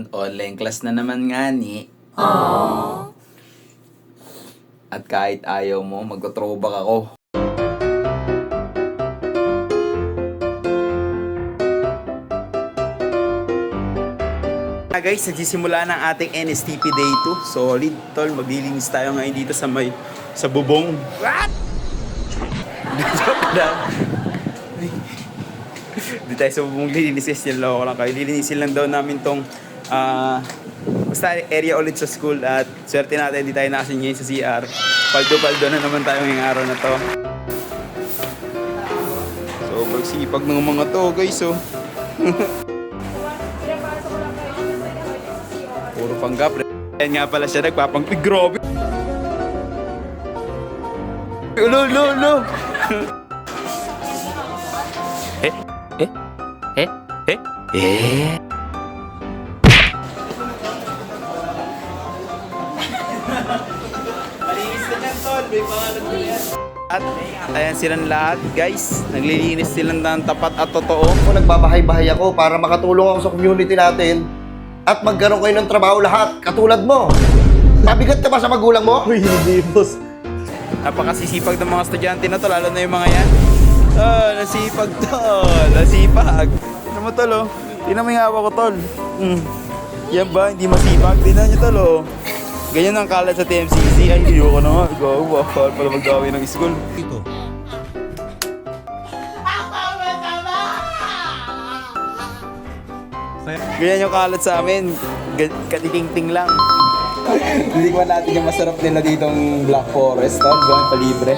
ngayon, online class na naman nga ni. At kahit ayaw mo, magto-throwback ako. Guys, nagsisimula ng ating NSTP Day 2. Solid, tol. Maglilinis tayo ngayon dito sa bubong. What? Hindi tayo sa bubong lilinis kasi niloko lang kayo. Lilinisin lang daw namin tong basta area ulit sa school at swerte natin hindi tayo nakasin ngayon sa CR. Paldo-paldo na naman tayo ngayong araw na to. Sobrang sipag ng mga to, guys, oh. Puro panggap. Yan nga pala siya nagpapang-grobe. Ulo. Malinis na yan, tol. May pangalan mo yan. At ayan silang lahat, guys. Naglilinis silang ng tapat at totoo. Kung nagbabahay-bahay ako para makatulong ako sa community natin at magkaroon kayo ng trabaho lahat, katulad mo. Mabigat ka ba sa magulang mo? Uy, hindi, boss. Napakasisipag ng mga estudyante na to, lalo na yung mga yan. Nasipag, tol. Nasipag. Tignan mo, tol, oh. Tignan mo yung hawak ko, tol. Yan ba? Hindi masipag? Tignan nyo, tol, oh. Ganyan ang kalat sa TMCC. Ay, hindi ko na nga. Gawa, bakal pala magdawi ng school. Ito. Ganyan yung kalat sa amin. Katiting-ting lang. Hindi ko natin yung masarap nila ditong Black Forest. Tol, gawin palibre.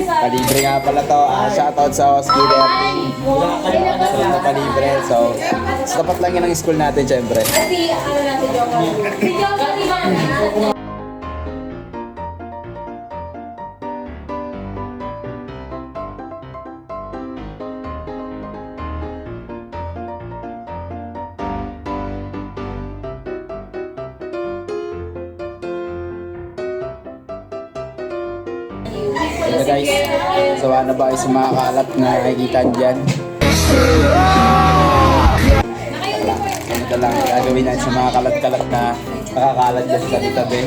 Palibre nga pala to. Shoutout sa Skiller. Sarap na palibre. So, dapat lang yun ang school natin, syempre. Kasi ano natin Joko? Si Joko di ba na? Ito guys, sawa na ba kayo sa mga kalat na nakikita dyan? Ito lang, gagawin natin sa mga kalat-kalat na nakakalat dyan sa tabi-tabi.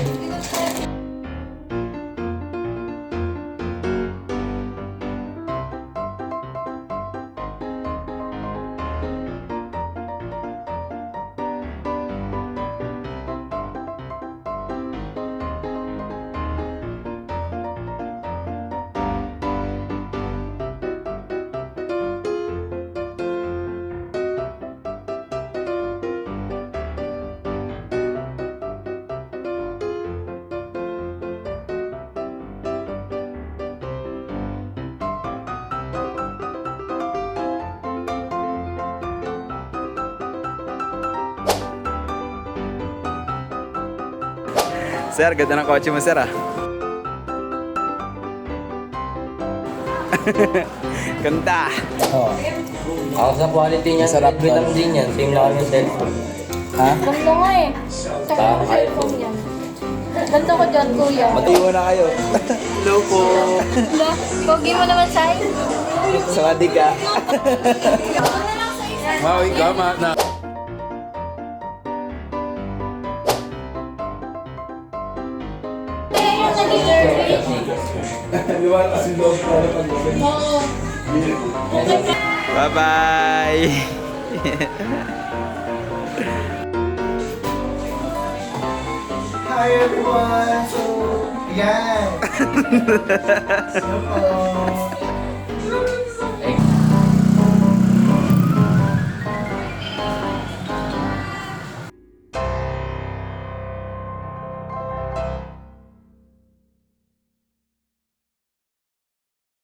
Sir, ganda ng kotse mo, sir, ah. Ganda. Oo. Ako sa quality niya, Masarap libre lang to. din yan. Same lang kami cellphone. Ha? Ganda nga eh. Saka yung cellphone yan. Ganda ko dyan, kuya. Matiwo na kayo. Hello po. Wala, pogi mo naman sa'yo. Sawadi ka. Maui ka, na. Bye-bye. Hi everyone! So, yan! Hello po!